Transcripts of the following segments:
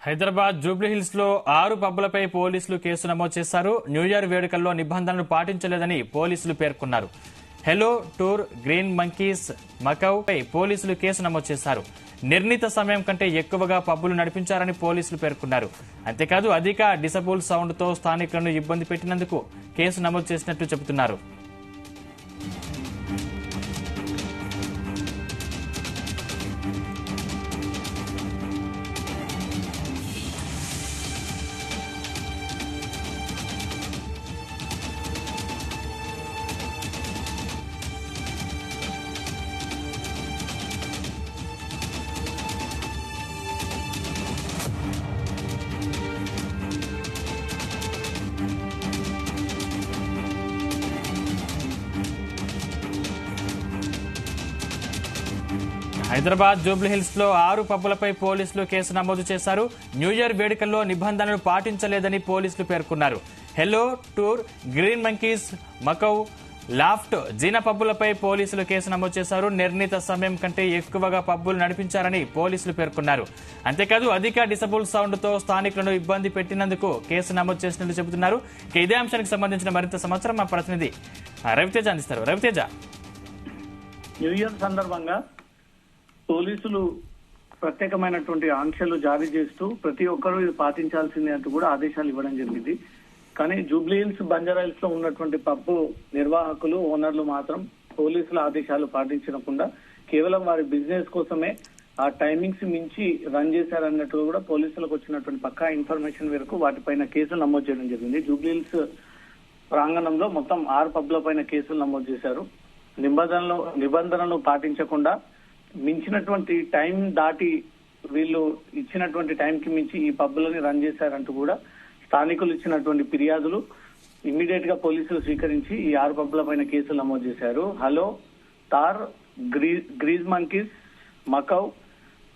హైదరాబాద్ జూబ్లీహిల్స్ లో 6 పబ్బులపై పోలీసులు కేసు నమోదు చేశారు. న్యూ ఇయర్ వేడుకల్లో నిబంధనలు పాటించలేదని పోలీసులు పేర్కొన్నారు. హెలో టూర్, గ్రీన్ మంకీస్, మకౌ పై పోలీసులు కేసు నమోదు చేశారు. నిర్ణీత సమయం కంటే ఎక్కువగా పబ్బులు నడిపించారని పోలీసులు పేర్కొన్నారు. అంతేకాదు అధిక డిసబుల్ సౌండ్ తో స్థానికులను ఇబ్బంది పెట్టినందుకు కేసు నమోదు చేసినట్లు చెబుతున్నారు. హైదరాబాద్ జూబ్లీహిల్స్ లో 6 పబ్బులపై పోలీసులు కేసు నమోదు చేశారు. న్యూ ఇయర్ వేడుకల్లో నిబంధనలు పాటించలేదని పోలీసులు పేర్కొన్నారు. Hello Tour, Green Monkeys, Macau, Loft, జీనా పబ్బులపై పోలీసులు కేసు నమోదు చేశారు. నిర్ణీత సమయం కంటే ఎక్కువగా పబ్బులు నడిపించారని పోలీసులు పేర్కొన్నారు. అంతేకాదు అధిక డిసబుల్ సౌండ్ తో స్థానికులను ఇబ్బంది పెట్టినందుకు కేసు నమోదు చేసినట్లు చెబుతున్నారు. ఇదే అంశానికి సంబంధించిన మరింత సమాచారం మా ప్రతినిధి రవితేజ అందిస్తారు. రవితేజ, న్యూ ఇయర్ సందర్భంగా పోలీసులు ప్రత్యేకమైనటువంటి ఆంక్షలు జారీ చేస్తూ ప్రతి ఒక్కరూ ఇది పాటించాల్సిందే అంటూ కూడా ఆదేశాలు ఇవ్వడం జరిగింది. కానీ జూబ్లీహిల్స్, బంజారాహిల్స్ లో ఉన్నటువంటి పబ్బు నిర్వాహకులు, ఓనర్లు మాత్రం పోలీసుల ఆదేశాలు పాటించకుండా కేవలం వారి బిజినెస్ కోసమే ఆ టైమింగ్స్ మించి రన్ చేశారన్నట్టు కూడా పోలీసులకు వచ్చినటువంటి పక్కా ఇన్ఫర్మేషన్ మేరకు వాటిపైన కేసులు నమోదు చేయడం జరిగింది. జూబ్లీహిల్స్ ప్రాంగణంలో మొత్తం 6 పబ్బుల పైన కేసులు నమోదు చేశారు. నిబంధనలు పాటించకుండా మించినటువంటి టైం దాటి వీళ్ళు ఇచ్చినటువంటి టైంకి మించి ఈ పబ్బులని రన్ చేశారంటూ కూడా స్థానికులు ఇచ్చినటువంటి ఫిర్యాదులు ఇమ్మీడియట్ గా పోలీసులు స్వీకరించి ఈ 6 పబ్బుల పైన కేసులు నమోదు చేశారు. Hello Tar, Grease Monkeys, Macau,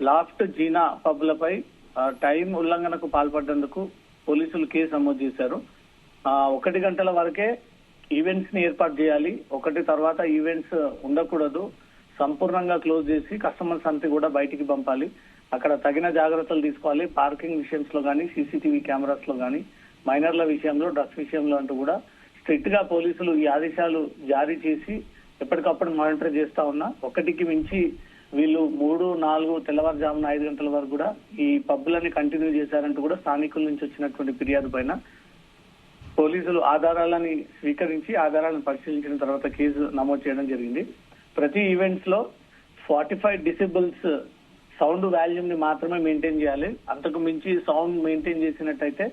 Loft, జీనా పబ్బులపై టైం ఉల్లంఘనకు పాల్పడ్డందుకు పోలీసులు కేసు నమోదు చేశారు. 1 గంటల వరకే ఈవెంట్స్ ని ఏర్పాటు చేయాలి. 1 తర్వాత ఈవెంట్స్ ఉండకూడదు. సంపూర్ణంగా క్లోజ్ చేసి కస్టమర్స్ అంతా కూడా బయటికి పంపాలి. అక్కడ తగిన జాగ్రత్తలు తీసుకోవాలి. పార్కింగ్ విషయంలో కానీ, సీసీటీవీ కెమెరాస్ లో కానీ, మైనర్ల విషయంలో, డ్రగ్స్ విషయంలో అంటూ కూడా స్ట్రిక్ట్ గా పోలీసులు ఈ ఆదేశాలు జారీ చేసి ఎప్పటికప్పుడు మానిటర్ చేస్తా ఉన్నా. 1కి మించి వీళ్ళు 3, 4 తెల్లవారుజామున 5 గంటల వరకు కూడా ఈ పబ్బులని కంటిన్యూ చేశారంటూ కూడా స్థానికుల నుంచి వచ్చినటువంటి ఫిర్యాదు పైన పోలీసులు ఆధారాలని స్వీకరించి ఆధారాలను పరిశీలించిన తర్వాత కేసు నమోదు చేయడం జరిగింది. ప్రతి ఈవెంట్స్ లో 45 డిసిబుల్స్ సౌండ్ వాల్యూమ్ ని మాత్రమే మెయింటైన్ చేయాలి. అంతకు మించి సౌండ్ మెయింటైన్ చేసినట్టయితే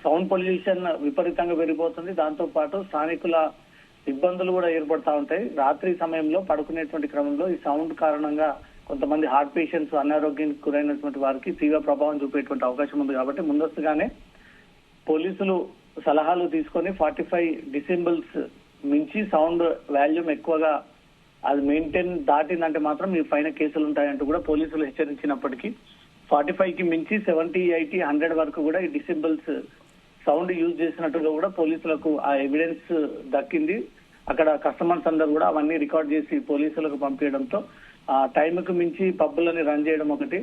సౌండ్ పొల్యూషన్ విపరీతంగా పెరిగిపోతుంది. దాంతో పాటు స్థానికుల ఇబ్బందులు కూడా ఏర్పడతా ఉంటాయి. రాత్రి సమయంలో పడుకునేటువంటి క్రమంలో ఈ సౌండ్ కారణంగా కొంతమంది హార్ట్ పేషెంట్స్, అనారోగ్యానికి గురైనటువంటి వారికి తీవ్ర ప్రభావం చూపేటువంటి అవకాశం ఉంది. కాబట్టి ముందస్తుగానే పోలీసులు సలహాలు తీసుకొని 45 డిసిబుల్స్ మించి సౌండ్ వాల్యూమ్ ఎక్కువగా అది మెయింటైన్ దాటిందంటే మాత్రం మీ పైన కేసులు ఉంటాయంటూ కూడా పోలీసులు హెచ్చరించినప్పటికీ 45కి మించి 70, 80, 100 వరకు కూడా ఈ డిసిబుల్స్ సౌండ్ యూజ్ చేసినట్టుగా కూడా పోలీసులకు ఆ ఎవిడెన్స్ దక్కింది. అక్కడ కస్టమర్స్ అందరూ కూడా అవన్నీ రికార్డ్ చేసి పోలీసులకు పంపించడంతో ఆ టైంకు మించి పబ్బులని రన్ చేయడం ఒకటి,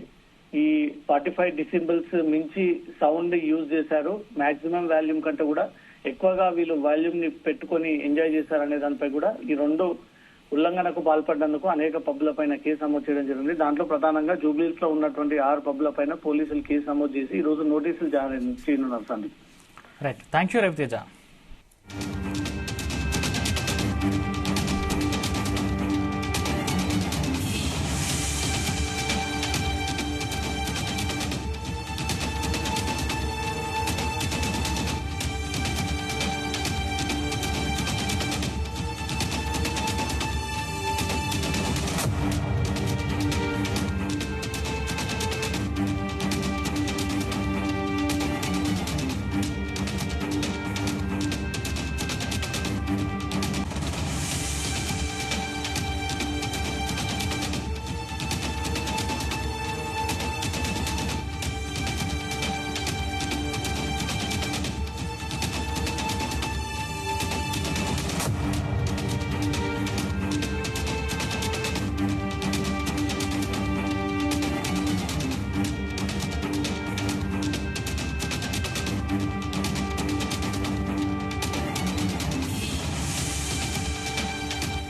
ఈ 45 డిసిబుల్స్ మించి సౌండ్ యూజ్ చేశారు. మాక్సిమం వాల్యూమ్ కంటే కూడా ఎక్కువగా వీళ్ళు వాల్యూమ్ ని పెట్టుకొని ఎంజాయ్ చేశారనే దానిపై కూడా ఈ 2 ఉల్లంఘనకు పాల్పడ్డందుకు అనేక పబ్బుల పైన కేసు నమోదు చేయడం జరిగింది. దాంట్లో ప్రధానంగా జూబ్లీహిల్స్ లో ఉన్నటువంటి 6 పబ్బుల పైన పోలీసులు కేసు నమోదు చేసి ఈ రోజు నోటీసులు జారీ చేయనున్నారు. Sandeep, right, thank you Raviteja.